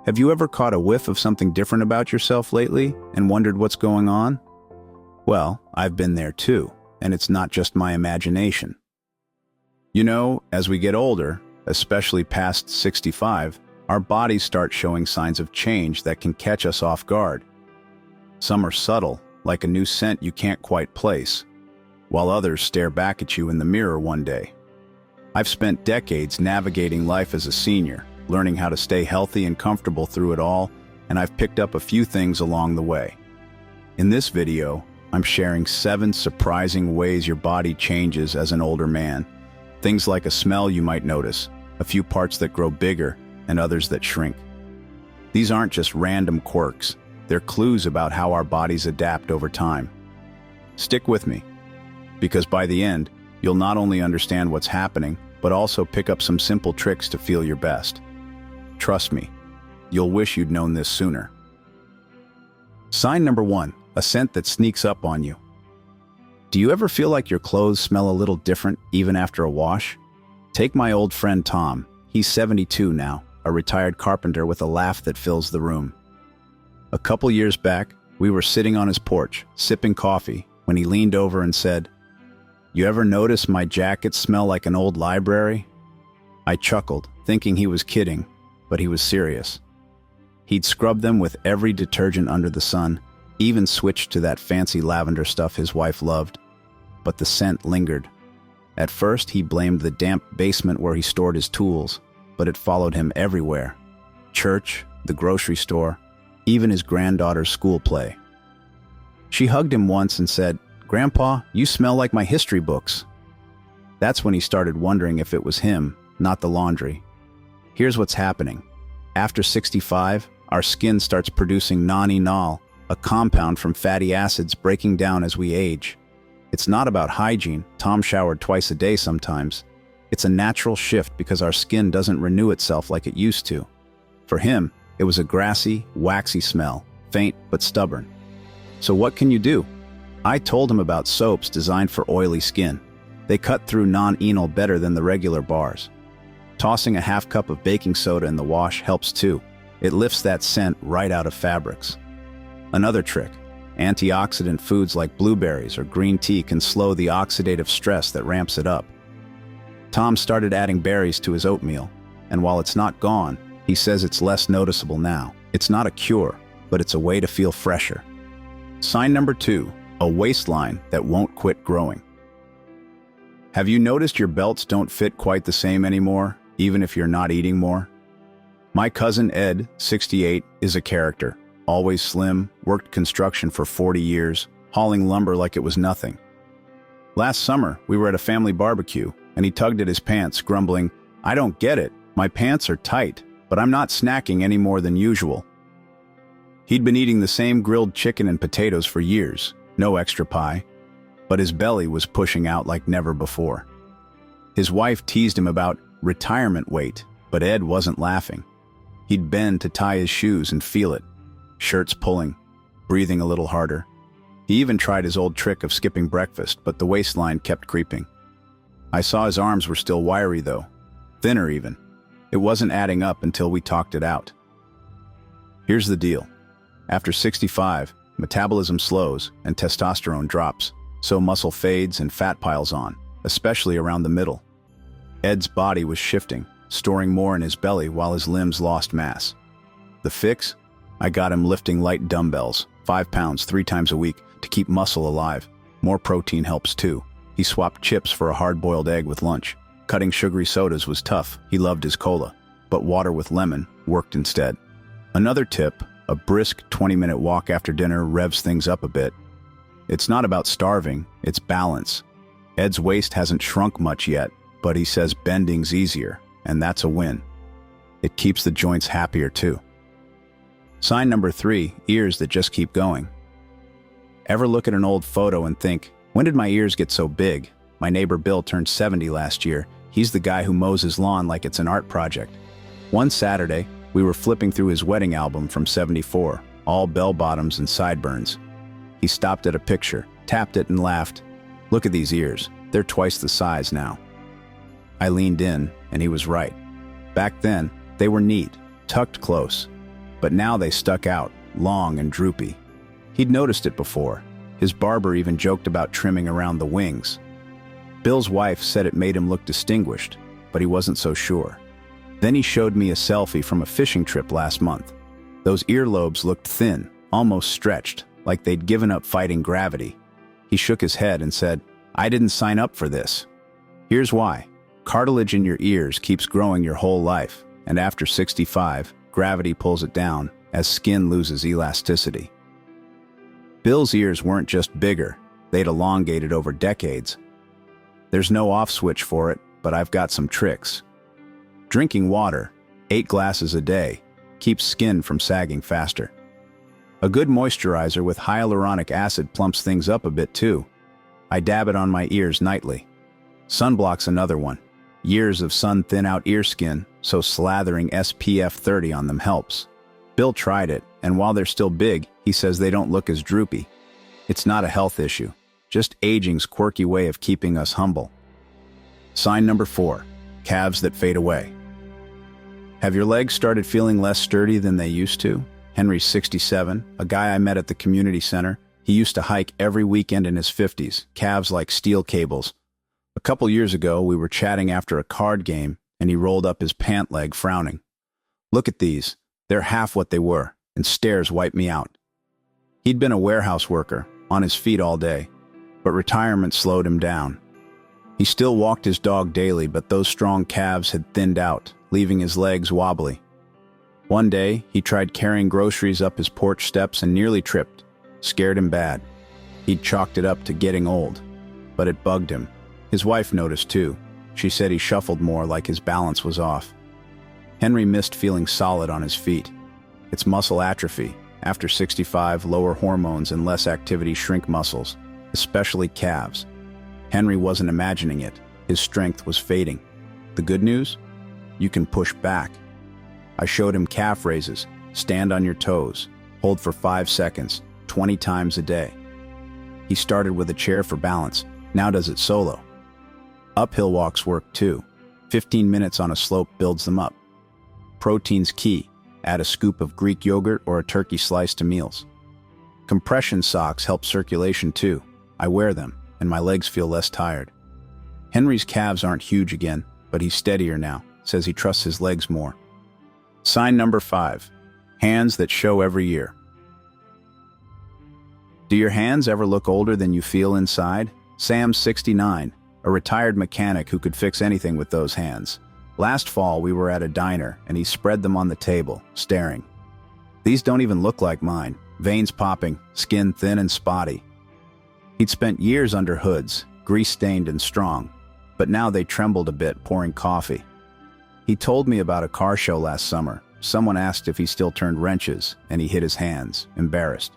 Have you ever caught a whiff of something different about yourself lately and wondered what's going on? Well, I've been there too, and it's not just my imagination. You know, as we get older, especially past 65, our bodies start showing signs of change that can catch us off guard. Some are subtle, like a new scent you can't quite place, while others stare back at you in the mirror one day. I've spent decades navigating life as a senior, learning how to stay healthy and comfortable through it all, and I've picked up a few things along the way. In this video, I'm sharing 7 surprising ways your body changes as an older man. Things like a smell you might notice, a few parts that grow bigger, and others that shrink. These aren't just random quirks, they're clues about how our bodies adapt over time. Stick with me, because by the end, you'll not only understand what's happening, but also pick up some simple tricks to feel your best. Trust me, you'll wish you'd known this sooner. Sign number 1, a scent that sneaks up on you. Do you ever feel like your clothes smell a little different even after a wash? Take my old friend Tom. He's 72 now, a retired carpenter with a laugh that fills the room. A couple years back, we were sitting on his porch, sipping coffee, when he leaned over and said, "You ever notice my jackets smell like an old library?" I chuckled, thinking he was kidding, but he was serious. He'd scrubbed them with every detergent under the sun, even switched to that fancy lavender stuff his wife loved. But the scent lingered. At first, he blamed the damp basement where he stored his tools, but it followed him everywhere. Church, the grocery store, even his granddaughter's school play. She hugged him once and said, "Grandpa, you smell like my history books." That's when he started wondering if it was him, not the laundry. Here's what's happening. After 65, our skin starts producing non-enol, a compound from fatty acids breaking down as we age. It's not about hygiene. Tom showered twice a day sometimes. It's a natural shift because our skin doesn't renew itself like it used to. For him, it was a grassy, waxy smell, faint but stubborn. So what can you do? I told him about soaps designed for oily skin. They cut through non-enol better than the regular bars. Tossing a half cup of baking soda in the wash helps too. It lifts that scent right out of fabrics. Another trick, antioxidant foods like blueberries or green tea can slow the oxidative stress that ramps it up. Tom started adding berries to his oatmeal, and while it's not gone, he says it's less noticeable now. It's not a cure, but it's a way to feel fresher. Sign number 2, a waistline that won't quit growing. Have you noticed your belts don't fit quite the same anymore, even if you're not eating more? My cousin Ed, 68, is a character. Always slim, worked construction for 40 years, hauling lumber like it was nothing. Last summer, we were at a family barbecue, and he tugged at his pants, grumbling, "I don't get it. My pants are tight, but I'm not snacking any more than usual." He'd been eating the same grilled chicken and potatoes for years, no extra pie, but his belly was pushing out like never before. His wife teased him about retirement weight, but Ed wasn't laughing. He'd bend to tie his shoes and feel it. Shirts pulling, breathing a little harder. He even tried his old trick of skipping breakfast, but the waistline kept creeping. I saw his arms were still wiry though, thinner even. It wasn't adding up until we talked it out. Here's the deal. After 65, metabolism slows and testosterone drops, so muscle fades and fat piles on, especially around the middle. Ed's body was shifting, storing more in his belly while his limbs lost mass. The fix? I got him lifting light dumbbells, 5 pounds 3 times a week to keep muscle alive. More protein helps too. He swapped chips for a hard-boiled egg with lunch. Cutting sugary sodas was tough. He loved his cola, but water with lemon worked instead. Another tip, a brisk 20-minute walk after dinner revs things up a bit. It's not about starving, it's balance. Ed's waist hasn't shrunk much yet, but he says bending's easier, and that's a win. It keeps the joints happier too. Sign number 3, ears that just keep going. Ever look at an old photo and think, when did my ears get so big? My neighbor Bill turned 70 last year. He's the guy who mows his lawn like it's an art project. One Saturday, we were flipping through his wedding album from '74, all bell-bottoms and sideburns. He stopped at a picture, tapped it and laughed. "Look at these ears. They're twice the size now." I leaned in, and he was right. Back then, they were neat, tucked close. but now they stuck out, long and droopy. He'd noticed it before. His barber even joked about trimming around the wings. Bill's wife said it made him look distinguished, but he wasn't so sure. Then he showed me a selfie from a fishing trip last month. Those earlobes looked thin, almost stretched, like they'd given up fighting gravity. He shook his head and said, "I didn't sign up for this." Here's why. Cartilage in your ears keeps growing your whole life, and after 65, gravity pulls it down as skin loses elasticity. Bill's ears weren't just bigger, they'd elongated over decades. There's no off switch for it, but I've got some tricks. Drinking water, 8 glasses a day, keeps skin from sagging faster. A good moisturizer with hyaluronic acid plumps things up a bit too. I dab it on my ears nightly. Sunblock's another one. Years of sun thin out ear skin, so slathering SPF 30 on them helps. Bill tried it, and while they're still big, he says they don't look as droopy. It's not a health issue, just aging's quirky way of keeping us humble. Sign number 4, calves that fade away. Have your legs started feeling less sturdy than they used to? Henry's 67, a guy I met at the community center. He used to hike every weekend in his 50s, calves like steel cables. A couple years ago, we were chatting after a card game, and he rolled up his pant leg, frowning. "Look at these. They're half what they were," and stares wiped me out. He'd been a warehouse worker, on his feet all day, but retirement slowed him down. He still walked his dog daily, but those strong calves had thinned out, leaving his legs wobbly. One day, he tried carrying groceries up his porch steps and nearly tripped. Scared him bad. He'd chalked it up to getting old, but it bugged him. His wife noticed too. She said he shuffled more, like his balance was off. Henry missed feeling solid on his feet. It's muscle atrophy. After 65, lower hormones and less activity shrink muscles, especially calves. Henry wasn't imagining it. His strength was fading. The good news? You can push back. I showed him calf raises. Stand on your toes. Hold for 5 seconds, 20 times a day. He started with a chair for balance. Now does it solo. Uphill walks work too. 15 minutes on a slope builds them up. Protein's key. Add a scoop of Greek yogurt or a turkey slice to meals. Compression socks help circulation too. I wear them, and my legs feel less tired. Henry's calves aren't huge again, but he's steadier now. Says he trusts his legs more. Sign number 5. Hands that show every year. Do your hands ever look older than you feel inside? Sam's 69, a retired mechanic who could fix anything with those hands. Last fall, we were at a diner, and he spread them on the table, staring. These don't even look like mine. Veins popping, skin thin and spotty. He'd spent years under hoods, grease-stained and strong, but now they trembled a bit pouring coffee. He told me about a car show last summer. Someone asked if he still turned wrenches, and he hid his hands, embarrassed.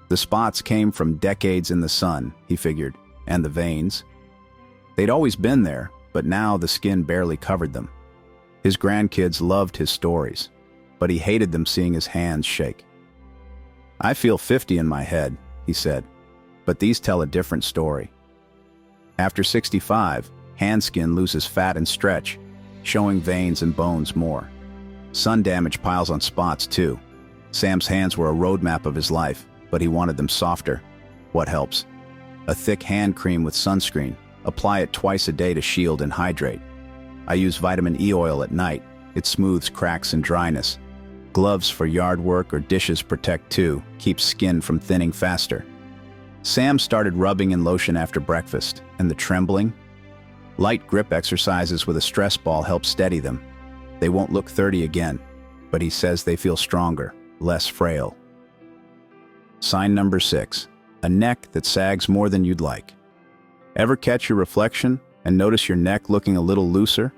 The spots came from decades in the sun, he figured, and the veins. They'd always been there, but now the skin barely covered them. His grandkids loved his stories, but he hated them seeing his hands shake. I feel 50 in my head, he said, but these tell a different story. After 65, hand skin loses fat and stretch, showing veins and bones more. Sun damage piles on spots too. Sam's hands were a roadmap of his life, but he wanted them softer. What helps? A thick hand cream with sunscreen. Apply it twice a day to shield and hydrate. I use vitamin E oil at night. It smooths cracks and dryness. Gloves for yard work or dishes protect too, keeps skin from thinning faster. Sam started rubbing in lotion after breakfast, and the trembling? Light grip exercises with a stress ball help steady them. They won't look 30 again, but he says they feel stronger, less frail. Sign number 6, a neck that sags more than you'd like. Ever catch your reflection and notice your neck looking a little looser?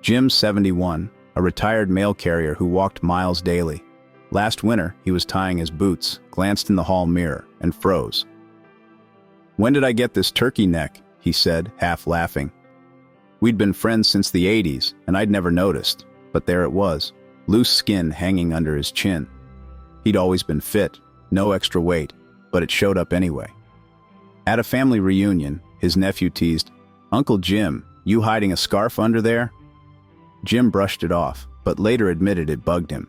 Jim's 71, a retired mail carrier who walked miles daily. Last winter, he was tying his boots, glanced in the hall mirror, and froze. "When did I get this turkey neck?" he said, half laughing. We'd been friends since the 80s, and I'd never noticed, but there it was, loose skin hanging under his chin. He'd always been fit, no extra weight, but it showed up anyway. At a family reunion, his nephew teased, "Uncle Jim, you hiding a scarf under there?" Jim brushed it off, but later admitted it bugged him.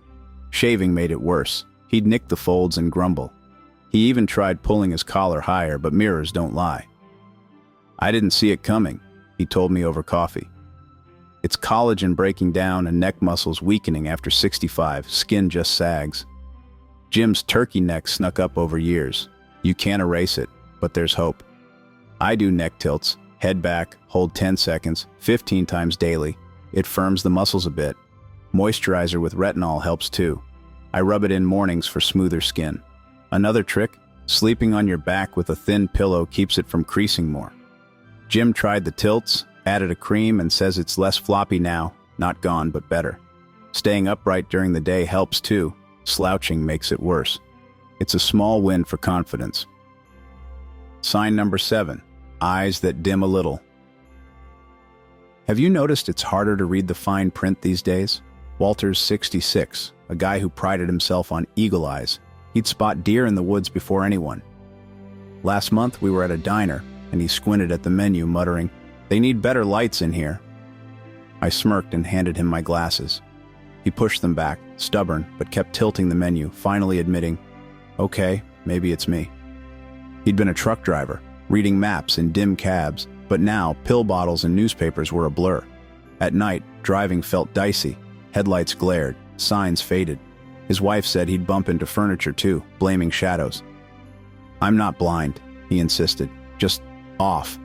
Shaving made it worse. He'd nick the folds and grumble. He even tried pulling his collar higher, but mirrors don't lie. I didn't see it coming, he told me over coffee. It's collagen breaking down and neck muscles weakening after 65, skin just sags. Jim's turkey neck snuck up over years. You can't erase it, but there's hope. I do neck tilts, head back, hold 10 seconds, 15 times daily. It firms the muscles a bit. Moisturizer with retinol helps too. I rub it in mornings for smoother skin. Another trick, sleeping on your back with a thin pillow keeps it from creasing more. Jim tried the tilts, added a cream, and says it's less floppy now, not gone, but better. Staying upright during the day helps too. Slouching makes it worse. It's a small win for confidence. Sign number 7, eyes that dim a little. Have you noticed it's harder to read the fine print these days? Walter's 66, a guy who prided himself on eagle eyes. He'd spot deer in the woods before anyone. Last month we were at a diner, and he squinted at the menu, muttering, "They need better lights in here." I smirked and handed him my glasses. He pushed them back, stubborn, but kept tilting the menu, finally admitting, "Okay, maybe it's me." He'd been a truck driver, reading maps in dim cabs, but now pill bottles and newspapers were a blur. At night, driving felt dicey. Headlights glared, signs faded. His wife said he'd bump into furniture too, blaming shadows. "I'm not blind," he insisted, "just off."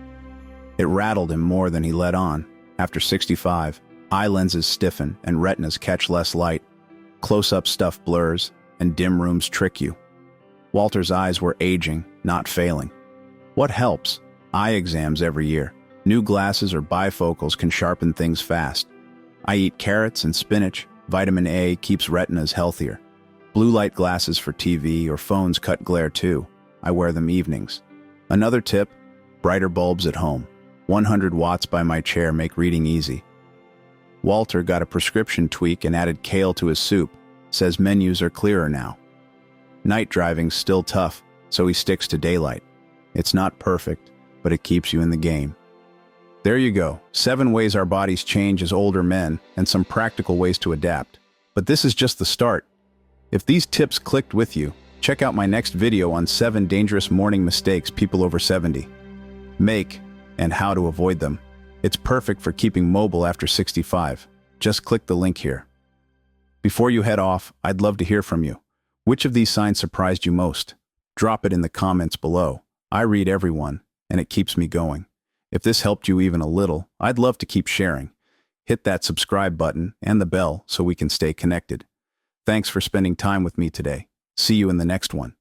It rattled him more than he let on. After 65, eye lenses stiffen and retinas catch less light. Close-up stuff blurs, and dim rooms trick you. Walter's eyes were aging, not failing. What helps? Eye exams every year. New glasses or bifocals can sharpen things fast. I eat carrots and spinach. Vitamin A keeps retinas healthier. Blue light glasses for TV or phones cut glare too. I wear them evenings. Another tip, brighter bulbs at home. 100 watts by my chair make reading easy. Walter got a prescription tweak and added kale to his soup. Says menus are clearer now. Night driving's still tough, so he sticks to daylight. It's not perfect, but it keeps you in the game. There you go, 7 ways our bodies change as older men and some practical ways to adapt. But this is just the start. If these tips clicked with you, check out my next video on 7 dangerous morning mistakes people over 70 make and how to avoid them. It's perfect for keeping mobile after 65. Just click the link here. Before you head off, I'd love to hear from you. Which of these signs surprised you most? Drop it in the comments below. I read everyone, and it keeps me going. If this helped you even a little, I'd love to keep sharing. Hit that subscribe button and the bell so we can stay connected. Thanks for spending time with me today. See you in the next one.